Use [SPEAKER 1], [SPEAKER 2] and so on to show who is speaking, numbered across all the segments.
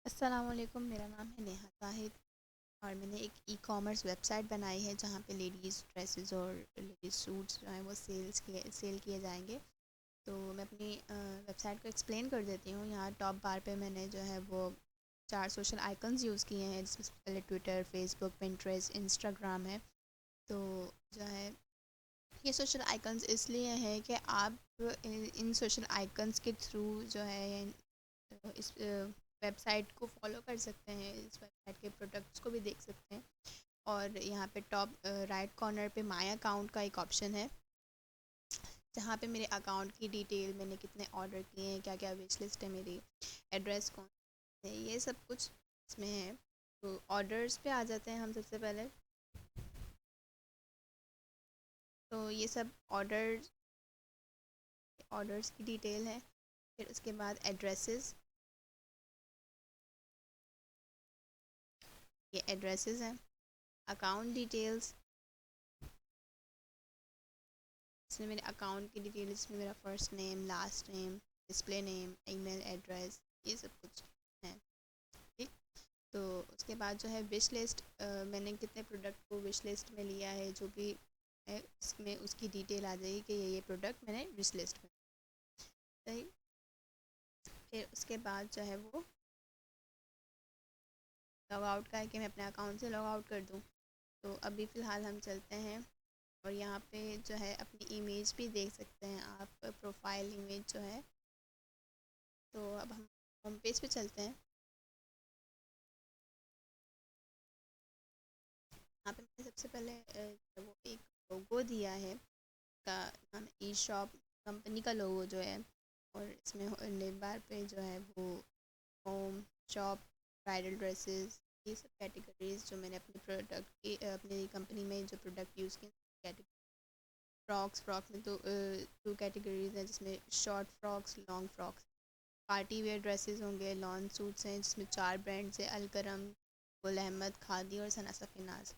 [SPEAKER 1] अस्सलामुअलैकुम, मेरा नाम है नेहा ताहिर और मैंने एक ई-कॉमर्स वेबसाइट बनाई है जहाँ पे लेडीज़ ड्रेसेस और लेडीज़ सूट्स जो हैं वो सेल किए जाएंगे। तो मैं अपनी वेबसाइट को एक्सप्लेन कर देती हूँ। यहाँ टॉप बार पे मैंने जो है वो 4 सोशल आइकन्स यूज़ किए हैं, जिसमें पहले ट्विटर, फेसबुक, पिंटरेस्ट, इंस्टाग्राम है। तो जो है ये सोशल आइकन्स इसलिए हैं कि आप इन सोशल आइकन्स के थ्रू जो है इस वेबसाइट को फॉलो कर सकते हैं, इस वेबसाइट के प्रोडक्ट्स को भी देख सकते हैं। और यहाँ पे टॉप राइट कॉर्नर पे माय अकाउंट का एक ऑप्शन है, जहाँ पे मेरे अकाउंट की डिटेल, मैंने कितने ऑर्डर किए हैं, क्या क्या विश लिस्ट है मेरी, एड्रेस कौन है, ये सब कुछ इसमें है। तो ऑर्डर्स पे आ जाते हैं हम सबसे पहले। तो ये सब ऑर्डर्स की डिटेल है। फिर उसके बाद एड्रेसेस, ये एड्रेसेस हैं। अकाउंट डिटेल्स, इसमें मेरे अकाउंट की डिटेल, इसमें मेरा first name, last name, display name, email address, ये सब कुछ है। ठीक। तो उसके बाद जो है विश लिस्ट, मैंने कितने प्रोडक्ट को विश लिस्ट में लिया है, जो भी है इसमें उसकी डिटेल आ जाएगी कि ये प्रोडक्ट मैंने विश लिस्ट में। सही। फिर उसके बाद जो है वो लॉग आउट का है कि मैं अपने अकाउंट से लॉग आउट कर दूँ। तो अभी फ़िलहाल हम चलते हैं और यहाँ पे जो है अपनी इमेज भी देख सकते हैं आप, प्रोफाइल इमेज जो है। तो अब हम होम पेज पे चलते हैं। यहाँ पे मैंने सबसे पहले वो एक लोगो दिया है, का नाम ई शॉप कंपनी का लोगो जो है। और इसमें लेफ्ट बार पे जो है वो होम, शॉप, ब्राइडल ड्रेसेस, ये सब कैटेगरीज जो मैंने अपने प्रोडक्ट की, अपनी कंपनी में जो प्रोडक्ट यूज़ किए, कैटेगरी। फ्रॉक में तो 2 कैटेगरीज हैं, जिसमें short frocks, long frocks. Party wear dresses होंगे, लॉन सूट्स हैं जिसमें 4 ब्रांड्स हैं, अलकरम, गुल अहमद, खादी और सना सफ़ीनाज।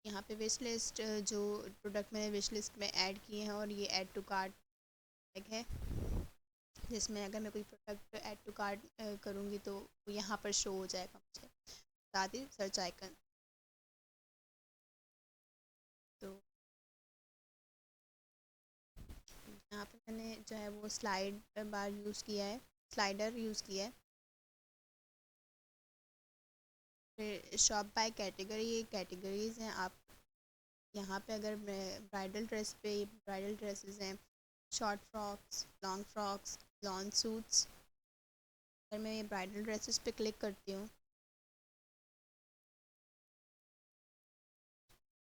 [SPEAKER 1] यहाँ पे विश लिस्ट, जो प्रोडक्ट मैंने विश लिस्ट में ऐड किए हैं, और ये ऐड टू कार्ट टैग है, जिसमें अगर मैं कोई प्रोडक्ट ऐड टू कार्ट करूँगी तो वो यहाँ पर शो हो जाएगा मुझे, साथ ही सर्च आइकन। तो यहाँ पे मैंने जो है वो स्लाइडर यूज़ किया है। फिर शॉप बाय कैटेगरी, ये कैटेगरीज़ हैं। आप यहाँ पे अगर ब्राइडल ड्रेस पे, ब्राइडल ड्रेसेस हैं, short frocks, long frocks, lawn suits. अगर मैं ये ब्राइडल ड्रेसेस पे क्लिक करती हूँ,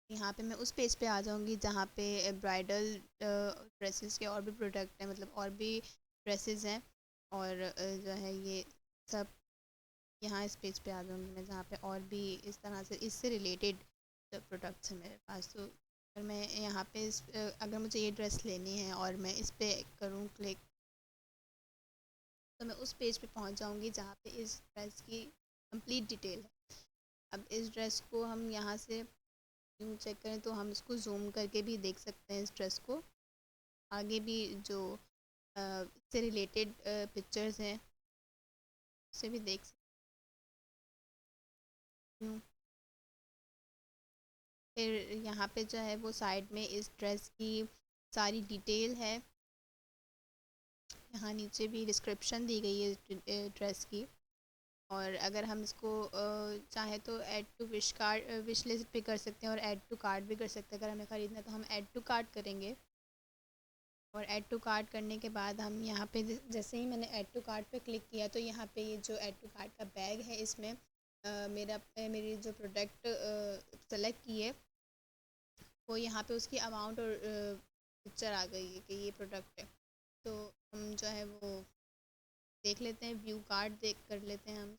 [SPEAKER 1] यहाँ पे मैं उस पेज पे आ जाऊँगी जहाँ पे ब्राइडल ड्रेसेस के और भी प्रोडक्ट हैं, मतलब और भी ड्रेसेस हैं। और जो है ये सब, यहाँ इस पेज पे आ जाऊँगी मैं जहाँ पे और भी इस तरह से इससे रिलेटेड प्रोडक्ट्स हैं मेरे पास। तो अगर मैं यहाँ पे अगर मुझे ये ड्रेस लेनी है और मैं इस पे करूँ क्लिक, तो मैं उस पेज पे पहुँच जाऊँगी जहाँ पे इस ड्रेस की कंप्लीट डिटेल है। अब इस ड्रेस को हम यहाँ से यूँ चेक करें तो हम इसको जूम करके भी देख सकते हैं, इस ड्रेस को। आगे भी जो इससे रिलेटेड पिक्चर्स हैं उसे भी देख सकती हूँ। फिर यहाँ पे जो है वो साइड में इस ड्रेस की सारी डिटेल है। यहाँ नीचे भी डिस्क्रिप्शन दी गई है ड्रेस की। और अगर हम इसको चाहें तो ऐड टू विश लिस्ट भी कर सकते हैं और ऐड टू कार्ट भी कर सकते हैं। अगर हमें ख़रीदना है तो हम ऐड टू कार्ट करेंगे। और ऐड टू कार्ट करने के बाद हम यहाँ पे जैसे ही मैंने ऐड टू कार्ट पे क्लिक किया, तो यहाँ पे ये जो ऐड टू कार्ट का बैग है, इसमें मेरी जो प्रोडक्ट सेलेक्ट की है, वो यहाँ पे उसकी अमाउंट और पिक्चर आ गई है कि ये प्रोडक्ट है। तो हम जो है वो देख लेते हैं, व्यू कार्ड देख कर लेते हैं हम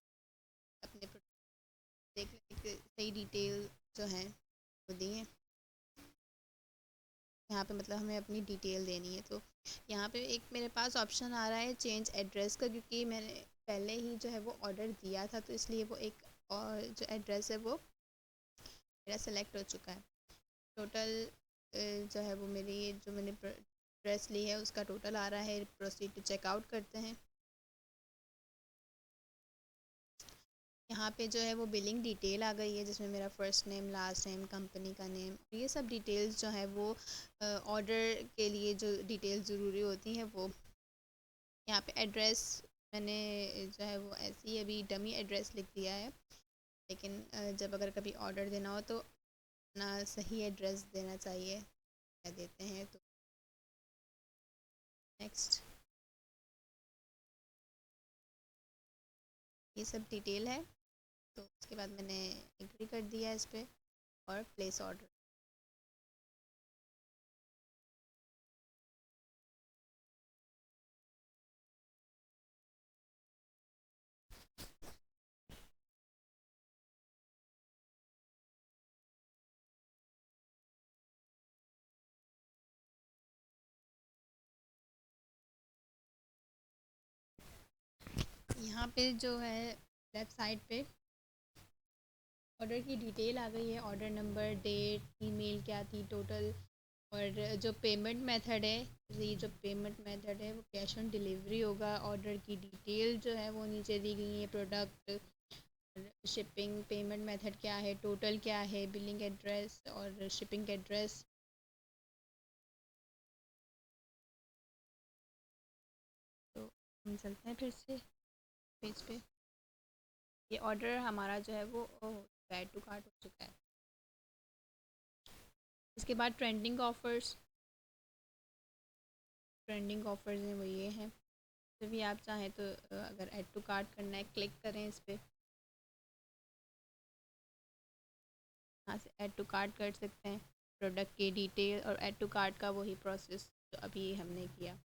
[SPEAKER 1] अपने देख लेते हैं कि सही डिटेल जो है वो दी है। यहाँ पे मतलब हमें अपनी डिटेल देनी है। तो यहाँ पे एक मेरे पास ऑप्शन आ रहा है चेंज एड्रेस का, क्योंकि मैंने पहले ही जो है वो ऑर्डर दिया था, तो इसलिए वो एक और जो एड्रेस है वो मेरा सेलेक्ट हो चुका है। टोटल जो है वो मेरी जो मैंने ड्रेस ली है उसका टोटल आ रहा है। प्रोसीड टू चेकआउट करते हैं। यहाँ पे जो है वो बिलिंग डिटेल आ गई है, जिसमें मेरा first name, last name, company का नेम, ये सब डिटेल्स जो है वो ऑर्डर के लिए जो डिटेल्स ज़रूरी होती हैं वो। यहाँ पे एड्रेस मैंने जो है वो ऐसे ही अभी डमी एड्रेस लिख दिया है, लेकिन जब अगर कभी ऑर्डर देना हो तो अपना सही एड्रेस देना चाहिए, क्या देते हैं। तो नेक्स्ट, ये सब डिटेल है। तो उसके बाद मैंने एग्री कर दिया इस पर और प्लेस ऑर्डर। यहाँ पे जो है लेफ़्ट साइड पे ऑर्डर की डिटेल आ गई है, ऑर्डर नंबर, डेट, ईमेल क्या थी, टोटल, और जो पेमेंट मेथड है, ये जो पेमेंट मेथड है वो कैश ऑन डिलीवरी होगा। ऑर्डर की डिटेल जो है वो नीचे दी गई है, प्रोडक्ट, शिपिंग, पेमेंट मेथड क्या है, टोटल क्या है, बिलिंग एड्रेस और शिपिंग एड्रेस। तो हम चलते हैं फिर से पेज पे। ये ऑर्डर हमारा जो है वो ऐड टू कार्ट हो चुका है। इसके बाद ट्रेंडिंग ऑफर्स हैं वो ये हैं। तो भी आप चाहें तो अगर ऐड टू कार्ट करना है, क्लिक करें इस पर, यहाँ से ऐड टू कार्ट कर सकते हैं, प्रोडक्ट की डिटेल और ऐड टू कार्ट का वही प्रोसेस जो अभी हमने किया।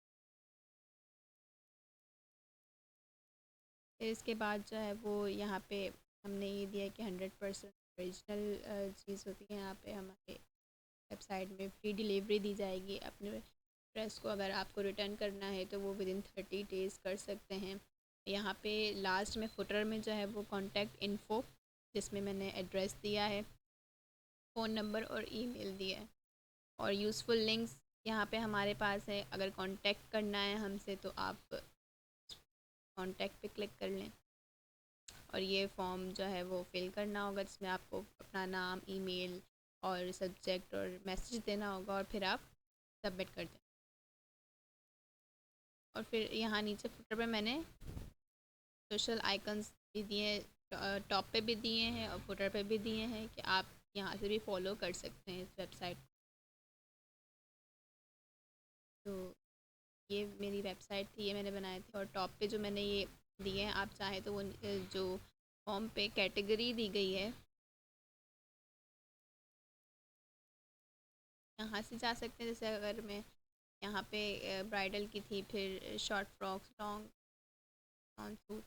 [SPEAKER 1] फिर इसके बाद जो है वो यहाँ पे हमने ये दिया कि 100% ओरिजिनल चीज़ होती है। यहाँ पे हमारे वेबसाइट में फ्री डिलीवरी दी जाएगी। अपने ड्रेस को अगर आपको रिटर्न करना है तो वो विदिन 30 डेज़ कर सकते हैं। यहाँ पे लास्ट में फुटर में जो है वो कॉन्टैक्ट इन्फो, जिसमें मैंने एड्रेस दिया है, फ़ोन नंबर और ईमेल दिया है, और यूज़फुल लिंक्स यहाँ पे हमारे पास है। अगर कांटेक्ट करना है हमसे तो आप कांटेक्ट पे क्लिक कर लें, और ये फॉर्म जो है वो फिल करना होगा, जिसमें आपको अपना नाम, ईमेल और सब्जेक्ट और मैसेज देना होगा, और फिर आप सबमिट कर दें। और फिर यहाँ नीचे फुटर पे मैंने सोशल आइकन्स भी दिए, टॉप पे भी दिए हैं और फुटर पे भी दिए हैं कि आप यहाँ से भी फॉलो कर सकते हैं इस वेबसाइट। तो ये मेरी वेबसाइट थी, ये मैंने बनाए थे, और टॉप पे जो मैंने ये दिए हैं, आप चाहें तो वो जो फॉर्म पे कैटेगरी दी गई है यहाँ से जा सकते हैं। जैसे अगर मैं यहाँ पे ब्राइडल की थी, फिर short frocks, long on suit,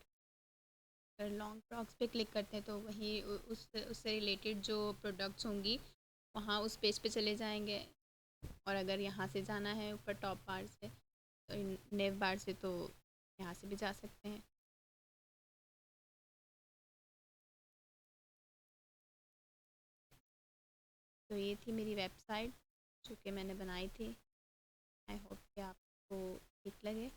[SPEAKER 1] अगर लॉन्ग फ्रॉक्स पे क्लिक करते हैं तो वही उससे रिलेटेड जो प्रोडक्ट्स होंगी वहाँ उस पेज पे चले जाएंगे। और अगर यहाँ से जाना है ऊपर टॉप बार से, तो नेव बार से, तो यहाँ से भी जा सकते हैं। तो ये थी मेरी वेबसाइट जो कि मैंने बनाई थी। आई होप कि आपको ठीक लगे।